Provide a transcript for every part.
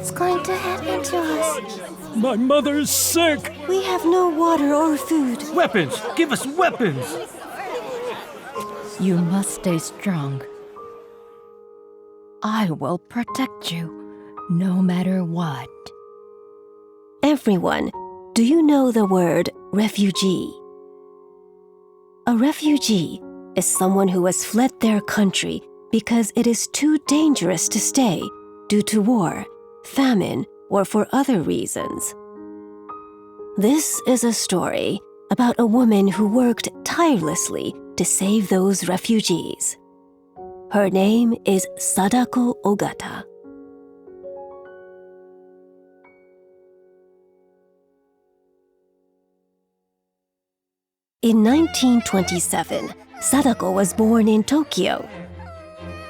what's going to happen to us. My mother's sick! We have no water or food. Weapons! Give us weapons! You must stay strong. I will protect you, no matter what. Everyone, do you know the word refugee? A refugee is someone who has fled their country because it is too dangerous to stay due to war, famine, or for other reasons. This is a story about a woman who worked tirelessly to save those refugees. Her name is Sadako Ogata. In 1927, Sadako was born in Tokyo.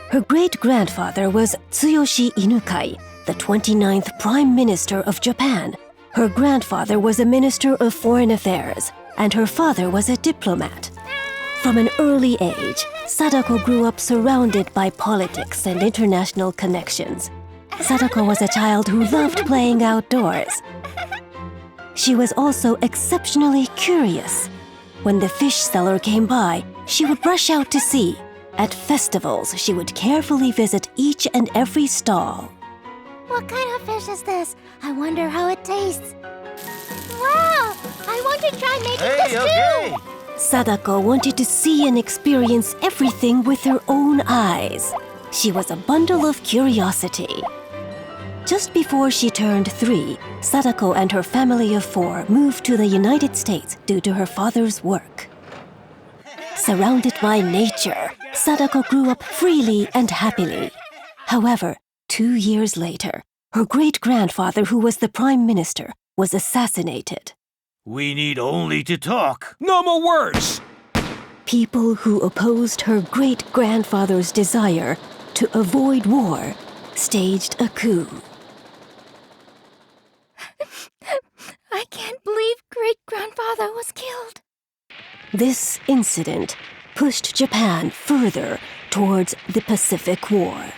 Her great-grandfather was Tsuyoshi Inukai, the 29th Prime Minister of Japan. Her grandfather was a Minister of Foreign Affairs, and her father was a diplomat. From an early age, Sadako grew up surrounded by politics and international connections. Sadako was a child who loved playing outdoors. She was also exceptionally curious. When the fish seller came by, she would rush out to see. At festivals, she would carefully visit each and every stall. What kind of fish is this? I wonder how it tastes. Wow! I want to try making this too! Sadako wanted to see and experience everything with her own eyes. She was a bundle of curiosity. Just before she turned 3, Sadako and her family of 4 moved to the United States due to her father's work. Surrounded by nature, Sadako grew up freely and happily. However, 2 years later, her great-grandfather, who was the prime minister, was assassinated. We need only to talk. No more words! People who opposed her great-grandfather's desire to avoid war staged a coup. I can't believe great-grandfather was killed. This incident pushed Japan further towards the Pacific War.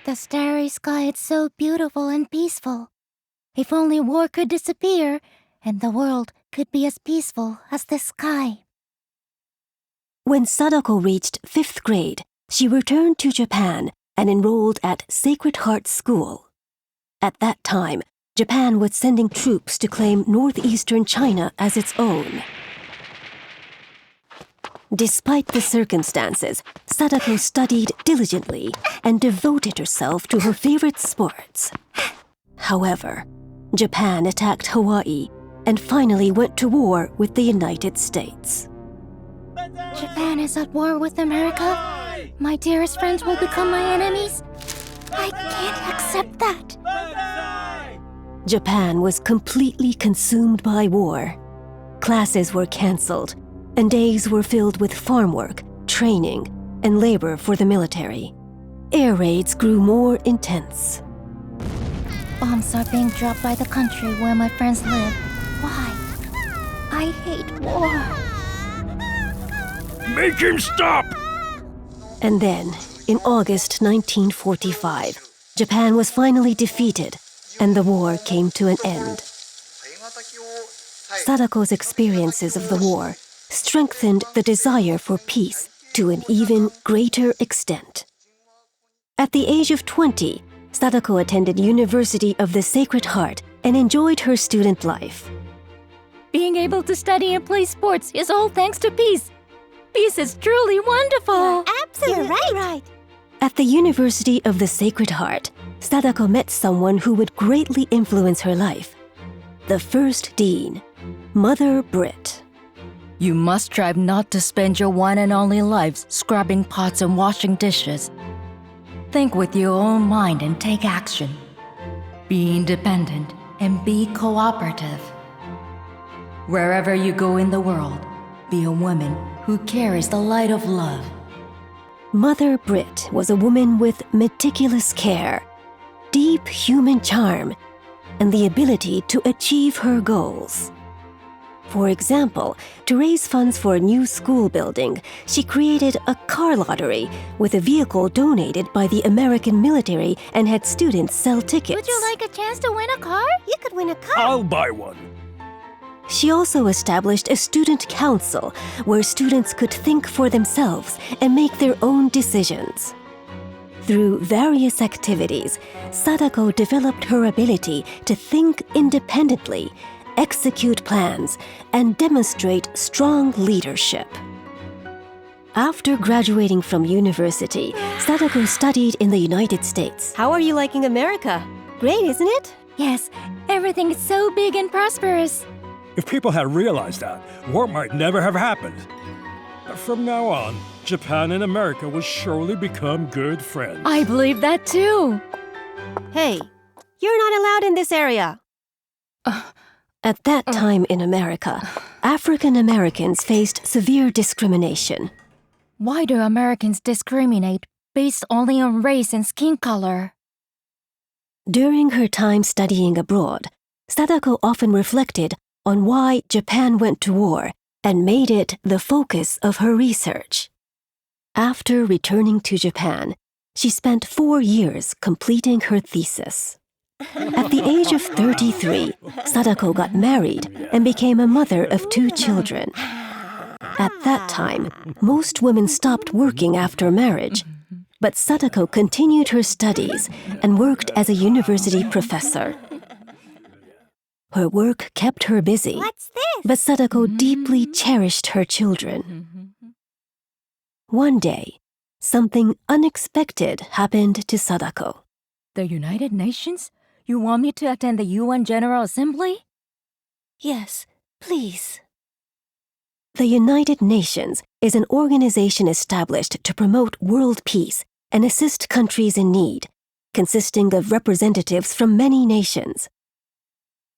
The starry sky is so beautiful and peaceful. If only war could disappear, and the world could be as peaceful as the sky. When Sadako reached 5th grade, she returned to Japan and enrolled at Sacred Heart School. At that time, Japan was sending troops to claim northeastern China as its own. Despite the circumstances, Sadako studied diligently and devoted herself to her favorite sports. However, Japan attacked Hawaii and finally went to war with the United States. Japan is at war with America? My dearest friends will become my enemies? I can't accept that. Japan was completely consumed by war. Classes were cancelled, and days were filled with farm work, training, and labor for the military. Air raids grew more intense. Bombs are being dropped by the country where my friends live. Why? I hate war. Make him stop! And then, in August 1945, Japan was finally defeated, and the war came to an end. Sadako's experiences of the war strengthened the desire for peace to an even greater extent. At the age of 20, Sadako attended University of the Sacred Heart and enjoyed her student life. Being able to study and play sports is all thanks to peace. Peace is truly wonderful. Absolutely right. At the University of the Sacred Heart, Sadako met someone who would greatly influence her life. The first dean, Mother Britt. You must strive not to spend your one and only lives scrubbing pots and washing dishes. Think with your own mind and take action. Be independent and be cooperative. Wherever you go in the world, be a woman who carries the light of love. Mother Britt was a woman with meticulous care, deep human charm, and the ability to achieve her goals. For example, to raise funds for a new school building, she created a car lottery with a vehicle donated by the American military and had students sell tickets. Would you like a chance to win a car? You could win a car. I'll buy one. She also established a student council where students could think for themselves and make their own decisions. Through various activities, Sadako developed her ability to think independently, execute plans, and demonstrate strong leadership. After graduating from university, Sadako studied in the United States. How are you liking America? Great, isn't it? Yes, everything is so big and prosperous. If people had realized that, war might never have happened. From now on, Japan and America will surely become good friends. I believe that too. Hey, you're not allowed in this area. At that time in America, African Americans faced severe discrimination. Why do Americans discriminate based only on race and skin color? During her time studying abroad, Sadako often reflected on why Japan went to war and made it the focus of her research. After returning to Japan, she spent 4 years completing her thesis. At the age of 33, Sadako got married and became a mother of 2 children. At that time, most women stopped working after marriage, but Sadako continued her studies and worked as a university professor. Her work kept her busy, What's this? but Sadako deeply cherished her children. One day, something unexpected happened to Sadako. The United Nations? You want me to attend the UN General Assembly? Yes, please. The United Nations is an organization established to promote world peace and assist countries in need, consisting of representatives from many nations.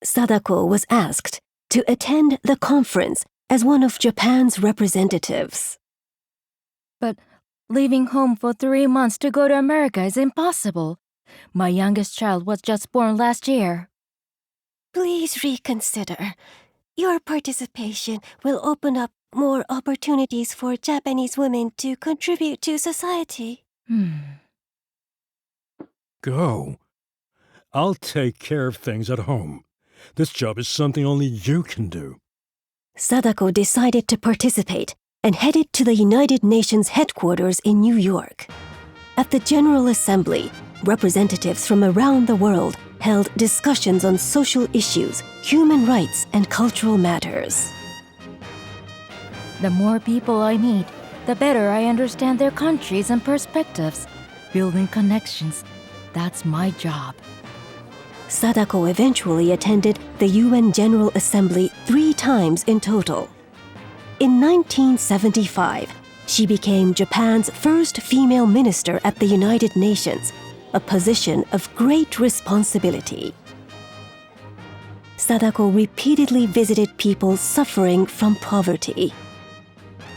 Sadako was asked to attend the conference as one of Japan's representatives. But leaving home for 3 months to go to America is impossible. My youngest child was just born last year. Please reconsider. Your participation will open up more opportunities for Japanese women to contribute to society. Go. I'll take care of things at home. This job is something only you can do. Sadako decided to participate and headed to the United Nations headquarters in New York. At the General Assembly, representatives from around the world held discussions on social issues, human rights, and cultural matters. The more people I meet, the better I understand their countries and perspectives. Building connections, that's my job. Sadako eventually attended the UN General Assembly 3 times in total. In 1975, she became Japan's first female minister at the United Nations, a position of great responsibility. Sadako repeatedly visited people suffering from poverty.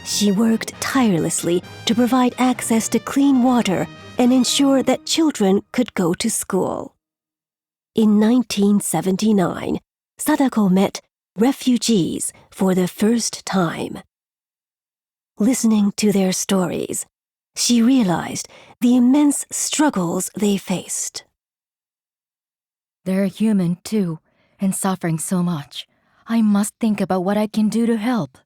She worked tirelessly to provide access to clean water and ensure that children could go to school. In 1979, Sadako met refugees for the first time. Listening to their stories, she realized the immense struggles they faced. They're human too, and suffering so much. I must think about what I can do to help.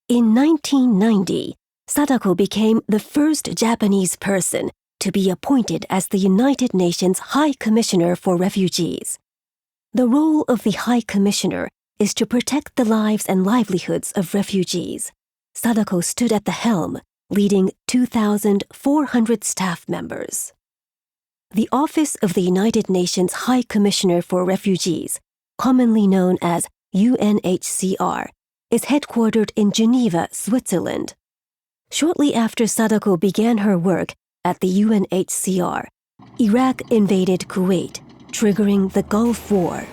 In 1990, Sadako became the first Japanese person to be appointed as the United Nations High Commissioner for Refugees. The role of the High Commissioner is to protect the lives and livelihoods of refugees. Sadako stood at the helm, leading 2,400 staff members. The Office of the United Nations High Commissioner for Refugees, commonly known as UNHCR, is headquartered in Geneva, Switzerland. Shortly after Sadako began her work at the UNHCR, Iraq invaded Kuwait, triggering the Gulf War.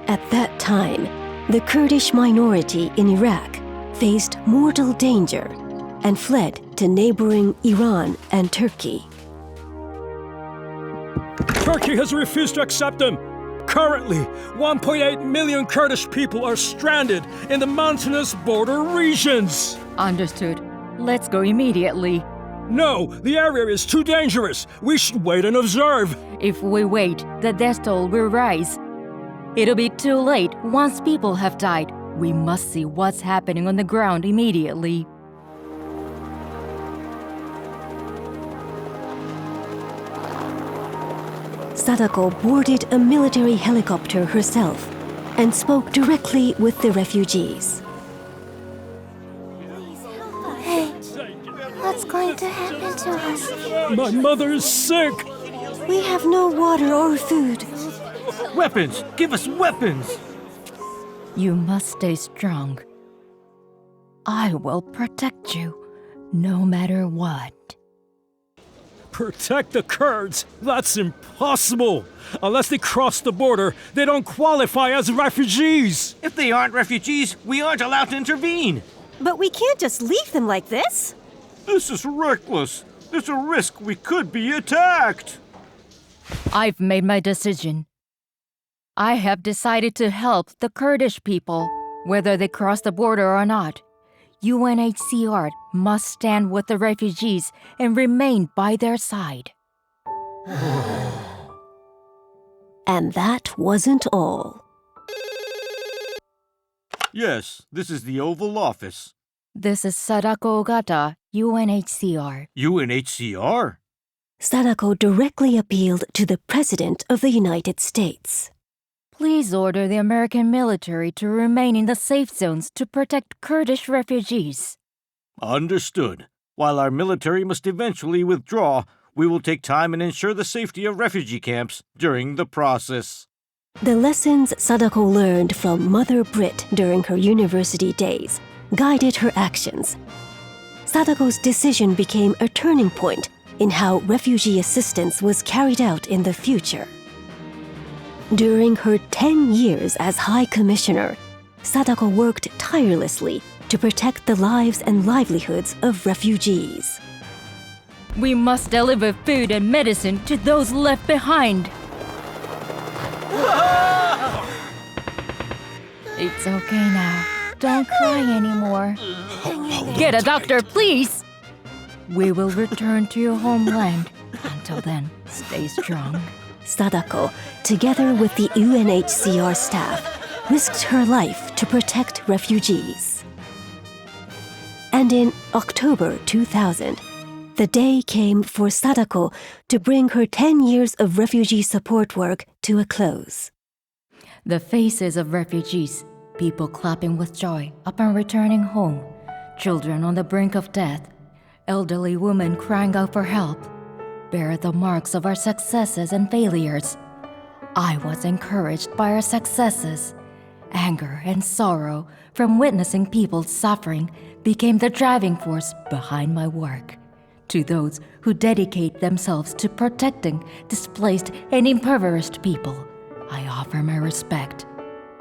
At that time, the Kurdish minority in Iraq faced mortal danger and fled to neighboring Iran and Turkey. Turkey has refused to accept them. Currently, 1.8 million Kurdish people are stranded in the mountainous border regions. Understood. Let's go immediately. No, the area is too dangerous. We should wait and observe. If we wait, the death toll will rise. It'll be too late once people have died. We must see what's happening on the ground immediately. Sadako boarded a military helicopter herself and spoke directly with the refugees. Hey, what's going to happen to us? My mother is sick. We have no water or food. Weapons! Give us weapons! You must stay strong. I will protect you, no matter what. Protect the Kurds? That's impossible. Unless they cross the border, they don't qualify as refugees. If they aren't refugees, we aren't allowed to intervene. But we can't just leave them like this. This is reckless. There's a risk we could be attacked. I've made my decision. I have decided to help the Kurdish people, whether they cross the border or not. UNHCR must stand with the refugees and remain by their side. And that wasn't all. Yes, this is the Oval Office. This is Sadako Ogata, UNHCR. UNHCR? Sadako directly appealed to the President of the United States. Please order the American military to remain in the safe zones to protect Kurdish refugees. Understood. While our military must eventually withdraw, we will take time and ensure the safety of refugee camps during the process. The lessons Sadako learned from Mother Brit during her university days guided her actions. Sadako's decision became a turning point in how refugee assistance was carried out in the future. During her 10 years as High Commissioner, Sadako worked tirelessly to protect the lives and livelihoods of refugees. We must deliver food and medicine to those left behind. It's okay now. Don't cry anymore. Get a doctor, please! We will return to your homeland. Until then, stay strong. Sadako, together with the UNHCR staff, risked her life to protect refugees. And in October 2000, the day came for Sadako to bring her 10 years of refugee support work to a close. The faces of refugees, people clapping with joy upon returning home, children on the brink of death, elderly women crying out for help, bear the marks of our successes and failures. I was encouraged by our successes. Anger and sorrow from witnessing people's suffering became the driving force behind my work. To those who dedicate themselves to protecting displaced and impoverished people, I offer my respect.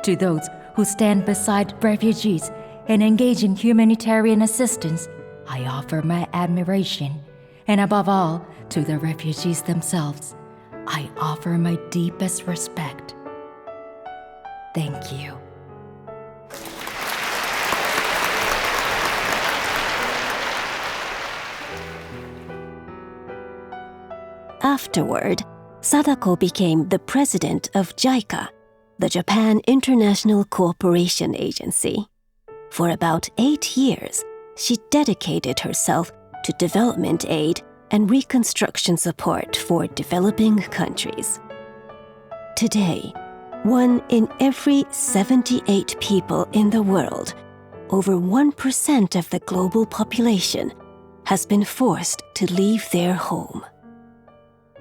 To those who stand beside refugees and engage in humanitarian assistance, I offer my admiration. And above all, to the refugees themselves, I offer my deepest respect. Thank you. Afterward, Sadako became the president of JICA, the Japan International Cooperation Agency. For about 8 years, she dedicated herself to development aid and reconstruction support for developing countries. Today, 1 in every 78 people in the world, over 1% of the global population, has been forced to leave their home.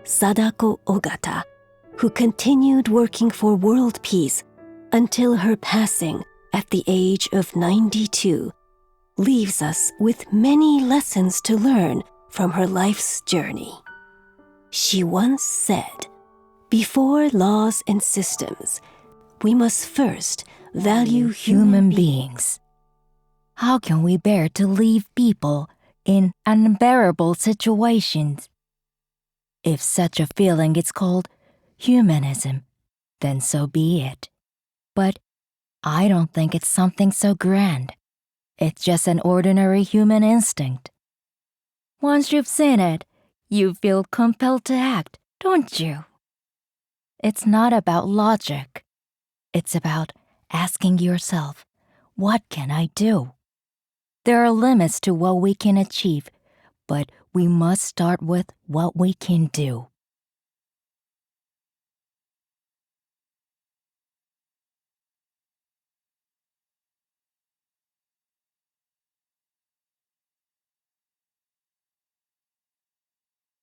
Sadako Ogata, who continued working for world peace until her passing at the age of 92, leaves us with many lessons to learn from her life's journey. She once said, "Before laws and systems, we must first value human beings." How can we bear to leave people in unbearable situations? If such a feeling is called humanism, then so be it. But I don't think it's something so grand. It's just an ordinary human instinct. Once you've seen it, you feel compelled to act, don't you? It's not about logic. It's about asking yourself, what can I do? There are limits to what we can achieve, but we must start with what we can do.